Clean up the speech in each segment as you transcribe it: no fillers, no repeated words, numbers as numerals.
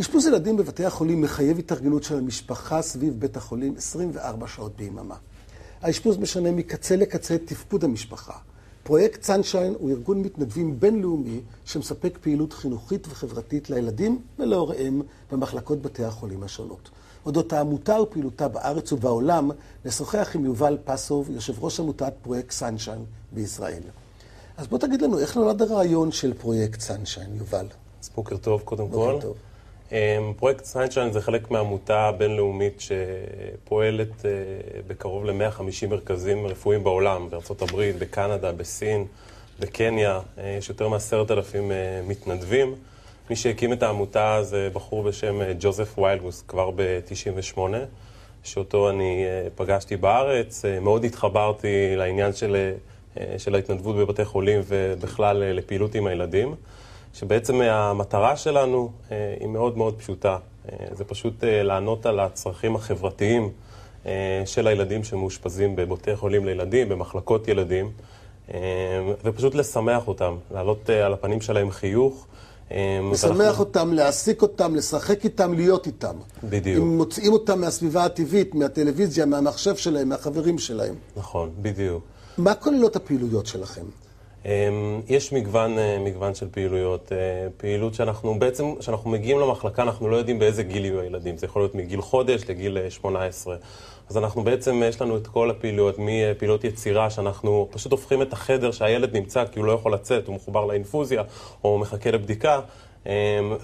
אשפוז ילדים בבתי החולים מחייב התארגנות של המשפחה סביב בית החולים 24 שעות ביממה. האשפוז משנה מקצה לקצה את תפקוד המשפחה. פרויקט סנשיין הוא ארגון מתנדבים בינלאומי שמספק פעילות חינוכית וחברתית לילדים ולהוריהם במחלקות בתי החולים השונות. אודות העמותה ופעילותה בארץ ובעולם נשוחח עם יובל פסוב, יושב ראש עמותת פרויקט סנשיין בישראל. אז בוא תגיד לנו, איך נולד הרעיון של פרויקט סנשיין, יובל? אז בוקר טוב, קודם כל. בוקר טוב. פרויקט סנשיין זה חלק מעמותה בינלאומית שפועלת בקרוב ל-150 מרכזים רפואיים בעולם, בארצות הברית, בקנדה, בסין, בקניה. יש יותר מ10,000 מתנדבים. מי שהקים את העמותה זה בחור בשם ג'וזף ויילגוס, כבר ב-98, שאותו אני פגשתי בארץ. מאוד התחברתי לעניין של ההתנדבות בבתי חולים ובכלל לפעילות עם הילדים. שבעצם המטרה שלנו היא מאוד מאוד פשוטה. זה פשוט לענות על הצרכים החברתיים של הילדים שמאושפזים בבתי חולים לילדים, במחלקות ילדים, ופשוט לשמח אותם, לעלות על הפנים שלהם חיוך. לשמח אותם, להעסיק אותם, לשחק איתם, להיות איתם. בדיוק. אם מוצאים אותם מהסביבה הטבעית, מהטלוויזיה, מהמחשב שלהם, מהחברים שלהם. נכון, בדיוק. מה כוללות הפעילויות שלכם? יש מגוון של פעילויות. פעילות שאנחנו מגיעים למחלקה, אנחנו לא יודעים באיזה גיל יהיו הילדים. זה יכול להיות מגיל חודש לגיל 18. אז אנחנו בעצם, יש לנו את כל הפעילויות, מפעילות יצירה, שאנחנו פשוט הופכים את החדר שהילד נמצא, כי הוא לא יכול לצאת, הוא מחובר לאינפוזיה, או מחכה לבדיקה,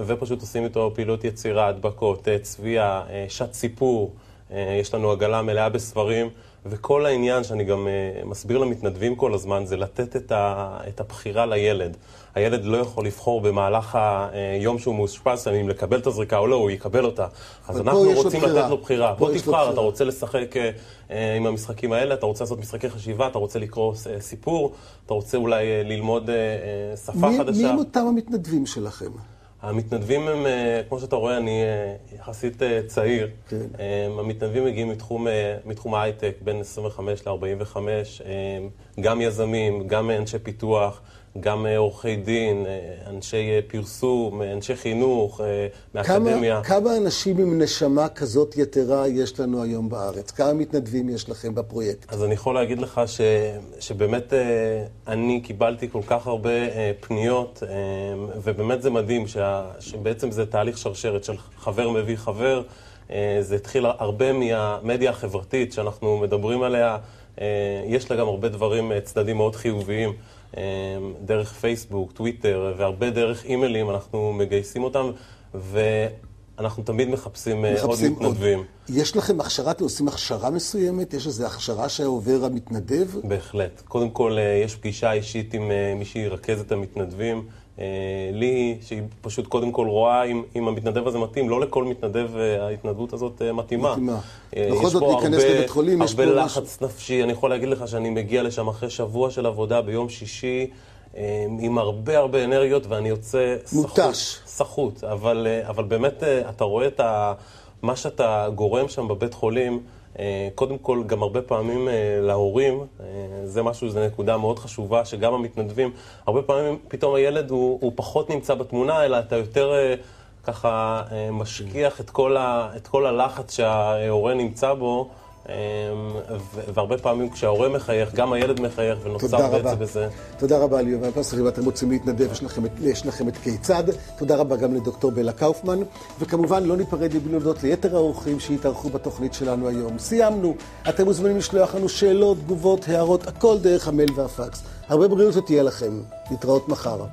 ופשוט עושים איתו פעילות יצירה, הדבקות, צביעה, שעת סיפור. יש לנו עגלה מלאה בספרים, וכל העניין שאני גם מסביר למתנדבים כל הזמן, זה לתת את הבחירה לילד. הילד לא יכול לבחור במהלך היום שהוא מאושפז, אם לקבל את הזריקה או לא, הוא יקבל אותה. אז אנחנו רוצים לתת לו בחירה. בוא תבחר, אתה רוצה לשחק עם המשחקים האלה, אתה רוצה לעשות משחקי חשיבה, אתה רוצה לקרוא סיפור, אתה רוצה אולי ללמוד שפה חדשה. מי הם אותם המתנדבים שלכם? המתנדבים הם, כמו שאתה רואה, אני יחסית צעיר. כן. המתנדבים מגיעים מתחום ההייטק, בין 25 ל-45, גם יזמים, גם אנשי פיתוח, גם עורכי דין, אנשי פרסום, אנשי חינוך, מאקדמיה. כמה אנשים עם נשמה כזאת יתרה יש לנו היום בארץ? כמה מתנדבים יש לכם בפרויקט? אז אני יכול להגיד לך שבאמת אני קיבלתי כל כך הרבה פניות, ובאמת זה מדהים שבעצם זה תהליך שרשרת של חבר מביא חבר. זה התחיל הרבה מהמדיה החברתית שאנחנו מדברים עליה. יש לה גם הרבה דברים, צדדים מאוד חיוביים. דרך פייסבוק, טוויטר, והרבה דרך אימיילים אנחנו מגייסים אותם, ואנחנו תמיד מחפשים עוד מתנדבים. יש לכם הכשרה, אתם עושים הכשרה מסוימת? יש איזו הכשרה שעובר המתנדב? בהחלט. קודם כל, יש פגישה אישית עם מי שירכז את המתנדבים. לי, שהיא פשוט קודם כל רואה אם המתנדב הזה מתאים. לא לכל מתנדב ההתנדבות הזאת מתאימה. בכל זאת להיכנס לבית חולים, יש פה הרבה לחץ נפשי. אני יכול להגיד לך שאני מגיע לשם אחרי שבוע של עבודה ביום שישי, עם הרבה אנרגיות, ואני יוצא סחוט. אבל באמת אתה רואה את מה שאתה גורם שם בבית חולים, קודם כל גם הרבה פעמים להורים, זה נקודה מאוד חשובה, שגם המתנדבים, הרבה פעמים פתאום הילד הוא פחות נמצא בתמונה, אלא אתה יותר ככה משגיח את כל הלחץ שההורה נמצא בו, והרבה פעמים כשההורה מחייך, גם הילד מחייך, ונוצר בעצם בזה. תודה רבה ליובל פסוב. אם אתם רוצים להתנדב, יש לכם את כיצד. תודה רבה גם לדוקטור בלה קאופמן, וכמובן לא ניפרד מבלי להודות ליתר האורחים שהתארחו בתוכנית שלנו היום. סיימנו. אתם מוזמנים לשלוח לנו שאלות, תגובות, הערות, הכל דרך המייל והפקס. הרבה בריאות ותהיה לכם. להתראות מחר.